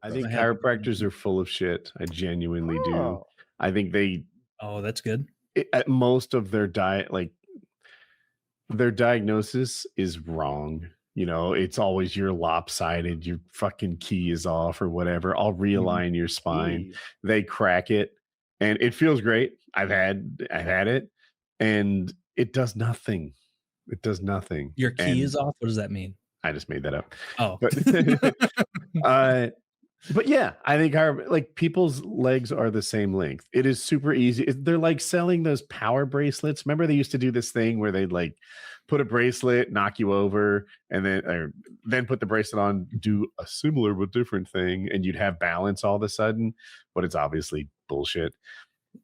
I think chiropractors are full of shit. I genuinely do. I think they. Oh, that's good. At most of their diet, like their diagnosis is wrong. You know, it's always you're lopsided, your fucking key is off or whatever. I'll realign your spine. They crack it and it feels great. I've had it and it does nothing. It does nothing. Your key is off. What does that mean? I just made that up. Oh, but yeah, I think like people's legs are the same length. It is super easy. They're like selling those power bracelets. Remember they used to do this thing where they'd like put a bracelet, knock you over, and then put the bracelet on, do a similar but different thing, and you'd have balance all of a sudden. But it's obviously bullshit.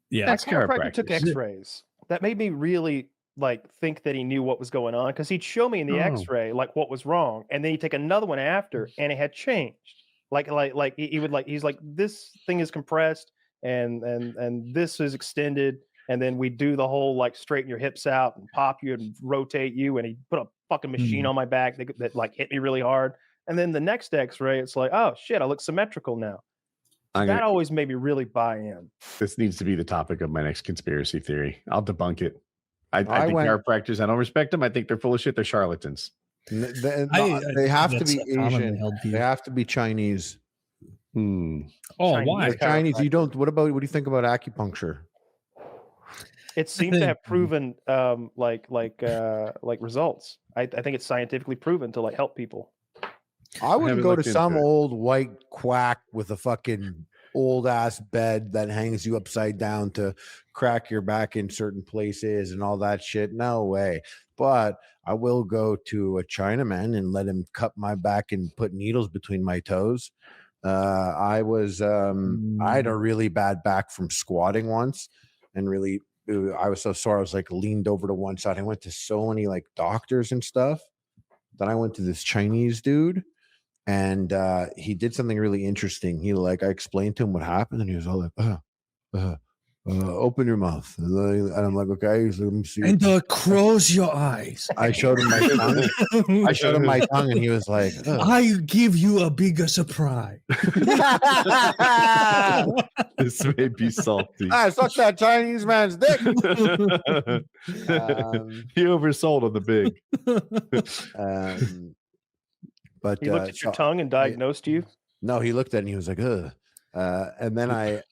Yeah, that chiropractor took X-rays. That made me really like think that he knew what was going on because he'd show me in the X-ray like what was wrong, and then he'd take another one after, and it had changed. Like he would he's like, this thing is compressed and this is extended, and then we do the whole like straighten your hips out and pop you and rotate you, and he put a fucking machine on my back that like hit me really hard, and then the next X-ray it's like, oh shit, I look symmetrical now. That always made me really buy in. This needs to be the topic of my next conspiracy theory. I'll debunk it. I think chiropractors, I don't respect them. I think they're full of shit. They're charlatans. They have to be Asian. They have to be Chinese. Oh, Chinese. why? The Chinese. You don't. What do you think about acupuncture? It seems to have proven like results. I think it's scientifically proven to like help people. I wouldn't go to some old white quack with a fucking old ass bed that hangs you upside down to crack your back in certain places and all that shit. No way. But I will go to a Chinaman and let him cut my back and put needles between my toes. I had a really bad back from squatting once, and really I was so sore. I was like leaned over to one side. I went to so many like doctors and stuff. Then I went to this Chinese dude, and he did something really interesting. I explained to him what happened, and he was all like, open your mouth. And I'm like, okay. He's like, let me see. And close your eyes. I showed him my tongue. I showed him my tongue, and he was like, I give you a bigger surprise. This may be salty. I sucked that Chinese man's dick. He oversold on the big. But he looked at your tongue and diagnosed you. No, he looked at it and he was like, ugh. And then I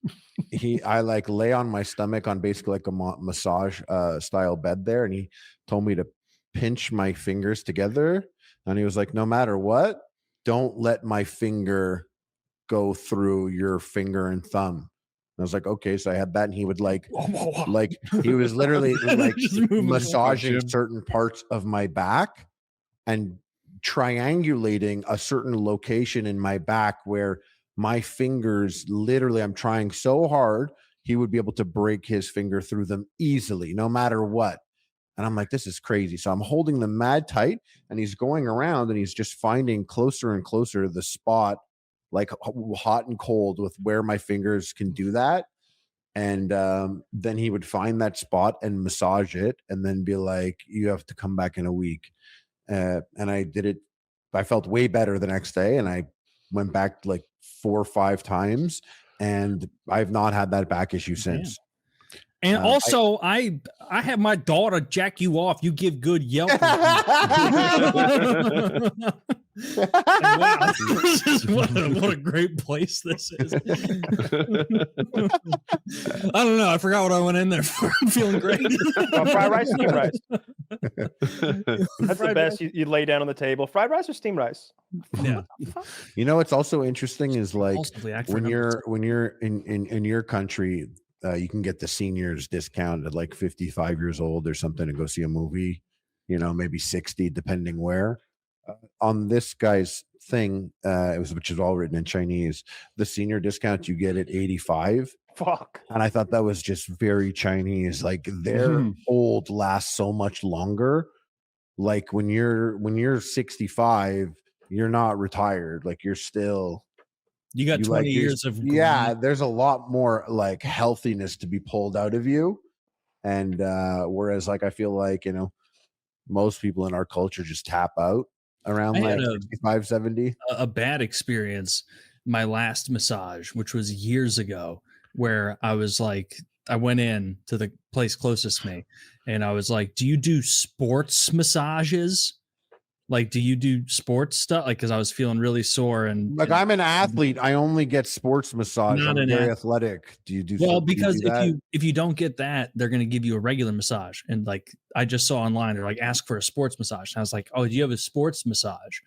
like lay on my stomach on basically like a massage style bed there, and he told me to pinch my fingers together, and he was like, no matter what, don't let my finger go through your finger and thumb. And I was like, okay. So I had that, and he would like he was literally like massaging certain parts of my back and triangulating a certain location in my back where my fingers, literally, I'm trying so hard, he would be able to break his finger through them easily, no matter what. And I'm like, this is crazy. So I'm holding them mad tight, and he's going around, and he's just finding closer and closer to the spot, like hot and cold, with where my fingers can do that. And then he would find that spot and massage it, and then be like, you have to come back in a week. And I did it. I felt way better the next day, and I went back like 4 or 5 times, and I've not had that back issue since. And also, I have my daughter jack you off. You give good Yelp. Wow, what a great place this is. I don't know. I forgot what I went in there for. I'm feeling great. Fried rice, steamed rice. That's the best. You lay down on the table. Fried rice or steamed rice? Yeah. You know what's also interesting is like when you're in your country, you can get the seniors discount at like 55 years old or something to go see a movie, maybe 60, depending where. On this guy's thing, which is all written in Chinese, the senior discount you get at 85. Fuck. And I thought that was just very Chinese. Like their old lasts so much longer. Like when you're 65, you're not retired. Like you're still. You got 20 years of growth. Yeah, there's a lot more like healthiness to be pulled out of you. And whereas like I feel like, most people in our culture just tap out around like 65, 70. A bad experience. my last massage, which was years ago, where I was like, I went in to the place closest to me and I was like, do you do sports massages? Like, do you do sports stuff? Like, because I was feeling really sore and I'm an athlete. I only get sports massage. Not I'm an very ath- athletic. Do you do well, do you because do that? if you don't get that, they're going to give you a regular massage. And like, I just saw online, they're like, ask for a sports massage. And I was like, oh, do you have a sports massage?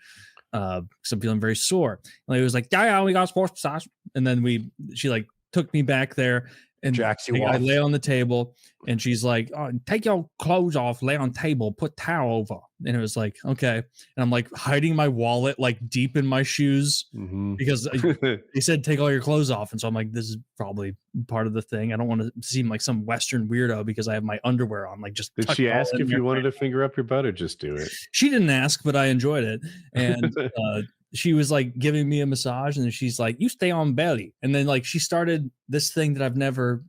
Because I'm feeling very sore. And he was like, yeah, we got a sports massage. And then she like took me back there. And Jacks you I off. lay on the table and she's like, oh, take your clothes off, lay on table, put towel over. And it was like, okay. And I'm like hiding my wallet like deep in my shoes because they said take all your clothes off. And so I'm like, this is probably part of the thing. I don't want to seem like some Western weirdo because I have my underwear on. Like, just did she ask if you wanted to finger up your butt or just do it? She didn't ask, but I enjoyed it. And she was like giving me a massage and she's like, you stay on belly. And then like she started this thing that I've never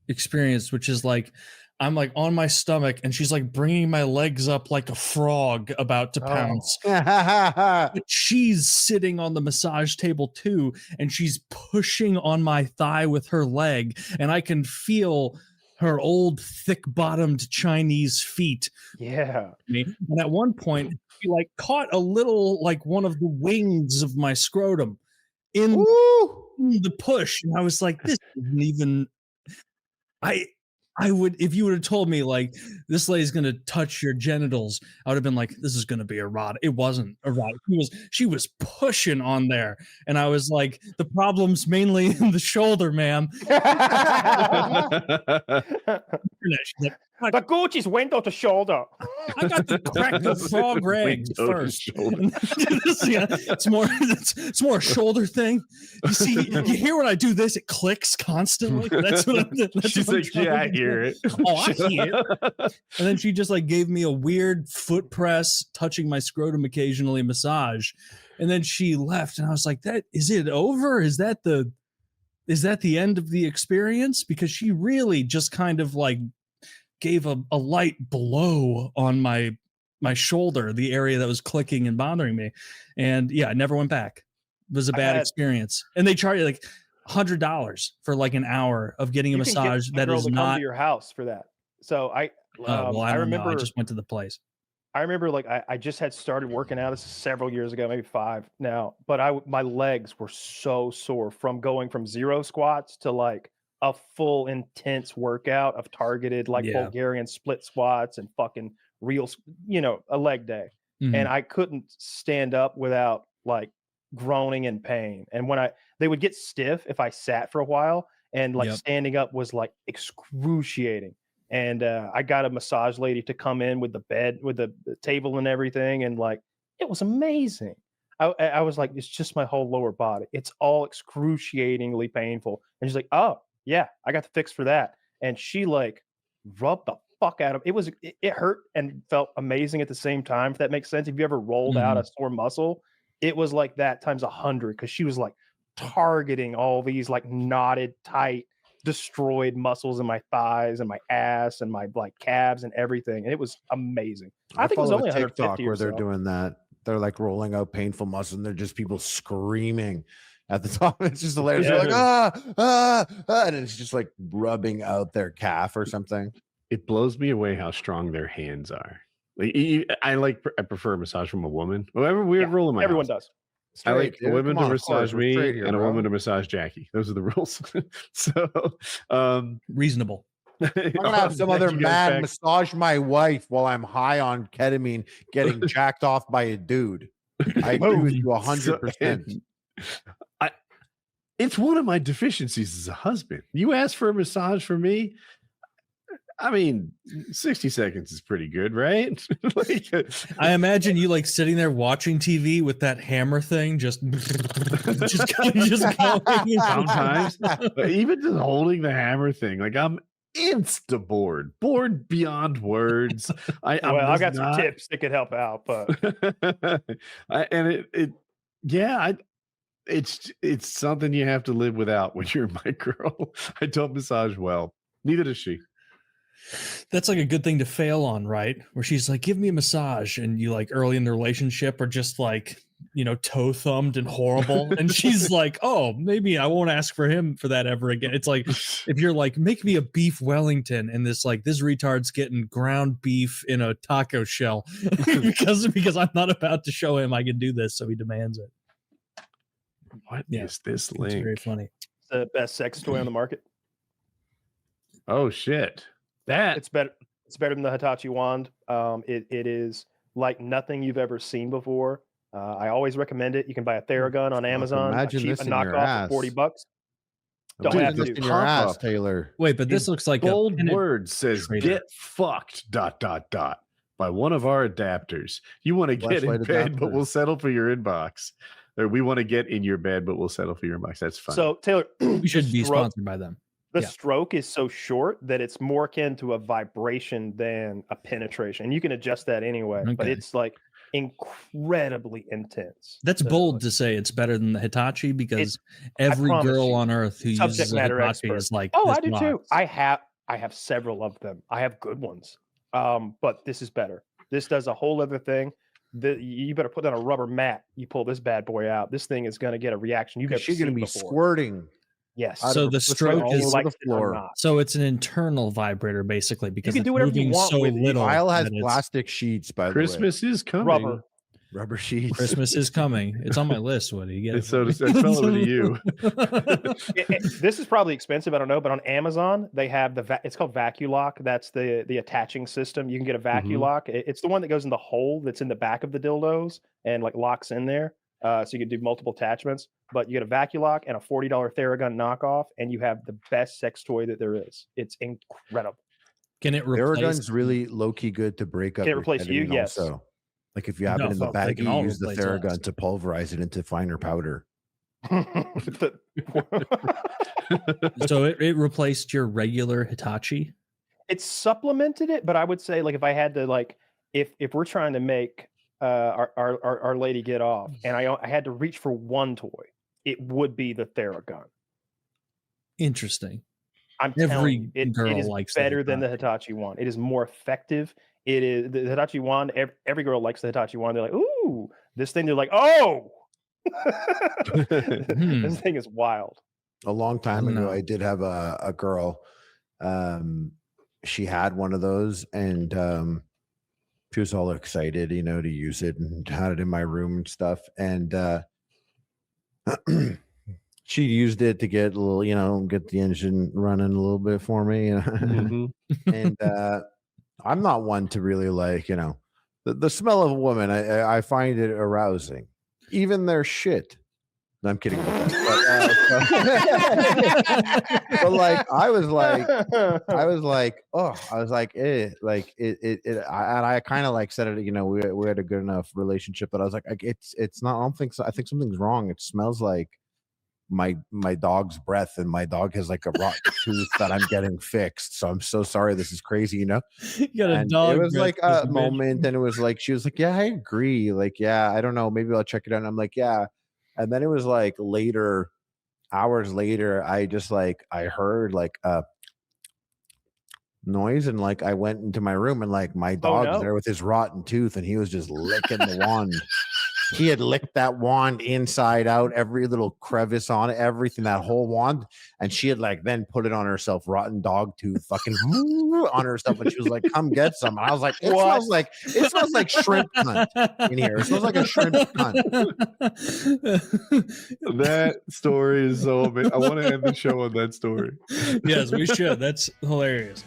experienced, which is like, I'm like on my stomach and she's like bringing my legs up like a frog about to pounce. But she's sitting on the massage table too. And she's pushing on my thigh with her leg. And I can feel her old thick bottomed Chinese feet. Yeah. And at one point, she like caught a little like one of the wings of my scrotum in the push. And I was like, this isn't even I would, if you would have told me like this lady's gonna touch your genitals, I would have been like, this is gonna be erotic. It wasn't erotic. She was pushing on there, and I was like, the problem's mainly in the shoulder, ma'am. The Gucci's window to shoulder. I got the crack the frog rags first. Yeah, it's more a shoulder thing. You see, you hear when I do this, it clicks constantly. That's what she's like, yeah, I hear it. Oh, I hear it. And then she just like gave me a weird foot press, touching my scrotum occasionally massage. And then she left, and I was like, "That is it over? Is that the end of the experience?" Because she really just kind of like gave a light blow on my shoulder, the area that was clicking and bothering me. And yeah, I never went back. It was a bad experience. And they charge you like $100 for like an hour of getting a massage that is not come to your house for that. So I remember I just went to the place. I remember like I just had started working out. This is several years ago, maybe 5 now. But my legs were so sore from going from 0 squats to like a full intense workout of targeted like Bulgarian split squats and fucking real, a leg day. And I couldn't stand up without like groaning in pain. And when they would get stiff if I sat for a while, and like standing up was like excruciating. And I got a massage lady to come in with the bed, with the table and everything. And like, it was amazing. I was like, it's just my whole lower body. It's all excruciatingly painful. And she's like, oh yeah, I got the fix for that. And she like rubbed the fuck out of it. It hurt and felt amazing at the same time. If that makes sense. If you ever rolled out a sore muscle, it was like that times 100. Cause she was like targeting all these like knotted, tight, destroyed muscles in my thighs and my ass and my like calves and everything. And it was amazing. I think it was only a TikTok where they're so. doing that. They're like rolling out painful muscle and they're just people screaming at the top. It's just hilarious. They're like, and it's just like rubbing out their calf or something. It blows me away how strong their hands are. Like, I prefer a massage from a woman. Whatever weird rule in my everyone house. does. I like a woman to massage me and a woman to massage Jackie. Those are the rules. So reasonable. I'm gonna have some other man massage my wife while I'm high on ketamine, getting jacked off by a dude. I agree with you 100%. It's one of my deficiencies as a husband. You ask for a massage for me. I mean, 60 seconds is pretty good, right? Like, I imagine you like sitting there watching TV with that hammer thing, just going sometimes. Even just holding the hammer thing, like I'm bored beyond words. I got some tips that could help out, but it's something you have to live without when you're my girl. I don't massage well. Neither does she. That's like a good thing to fail on, right? Where she's like, give me a massage. And you like early in the relationship are just like, toe thumbed and horrible. And she's like, oh, maybe I won't ask for him for that ever again. It's like, if you're like, make me a beef Wellington, and this retard's getting ground beef in a taco shell because I'm not about to show him I can do this. So he demands it. What is this link? It's very funny. It's the best sex toy on the market. Oh shit. It's better than the Hitachi wand. It is like nothing you've ever seen before. I always recommend it. You can buy a Theragun on Amazon. Imagine cheap, this a in your knockoff for ass. $40. Don't Dude, have This to. in your ass, Taylor. Wait, but this looks like bold a word says trader. get fucked ... by one of our adapters. You want to get in Flashlight bed, adapter. but we'll settle for your inbox. Or we want to get in your bed, but we'll settle for your inbox. That's fine. So Taylor, we should be sponsored by them. The Yeah. stroke is so short that it's more akin to a vibration than a penetration. And you can adjust that anyway, but Okay. it's like incredibly intense. That's So, bold to say it's better than the Hitachi, because every promise girl you, on earth who subject uses a matter Hitachi expert. is like, Oh, this I do too. rocks. I have several of them. I have good ones. But this is better. This does a whole other thing. You better put on a rubber mat. You pull this bad boy out. This thing is going to get a reaction you've never She's seen going to be before. squirting. Yes. out of So her the pussy stroke all is over like the floor. So it's an internal vibrator, basically, because can it's do whatever you moving want so with it. little. Kyle has that it's- plastic sheets, by the way. Christmas is coming. Rubber. Sheets. Christmas is coming. It's on my list. Woody, get it? So I fell over to you. This is probably expensive. I don't know, but on Amazon they have it's called Vaculock. That's the attaching system. You can get a Vaculock. It's the one that goes in the hole that's in the back of the dildos and like locks in there. So you can do multiple attachments. But you get a Vaculock and a $40 Theragun knockoff, and you have the best sex toy that there is. It's incredible. Can it replace? Theragun's really low key good to break up. Can it replace you? ketamine Yes. Also. Like if you have No, it in the fuck, they bag, can you all use the replace us. Theragun to pulverize it into finer powder. So it replaced your regular Hitachi. It supplemented it, but I would say like if I had to like if we're trying to make our lady get off, and I had to reach for one toy, it would be the Theragun. Interesting. I'm Every telling you, girl it is likes the better than the Hitachi wand. It is more effective. It is the Hitachi wand. Every girl likes the Hitachi wand. They're like, ooh, this thing. They're like, oh, this thing is wild. A long time ago, No. I did have a girl. She had one of those, and she was all excited, to use it, and had it in my room and stuff. And she used it to get a little, get the engine running a little bit for me. And I'm not one to really like, the smell of a woman. I find it arousing, even their shit. No, I'm kidding about that. But like, I was like, eh, like it and I kind of like said it, we had a good enough relationship, but I was like, it's not. I don't think so. I think something's wrong. It smells like my dog's breath, and my dog has like a rotten tooth that I'm getting fixed. So I'm so sorry. This is crazy, You got a And dog. it was like breath, a bitch. moment, and it was like she was like, yeah, I agree. Like, yeah, I don't know, maybe I'll check it out. And I'm like, yeah. And then it was like hours later, I heard like a noise, and like I went into my room, and like my dog's no. there with his rotten tooth, and he was just licking the wand. He had licked that wand inside out, every little crevice on it, everything, that whole wand. And she had like then put it on herself, rotten dog tooth, fucking on herself. And she was like, come get some. And I was like, it smells like shrimp cunt in here. It smells like a shrimp cunt. That story is so amazing. I want to end the show on that story. Yes, we should. That's hilarious.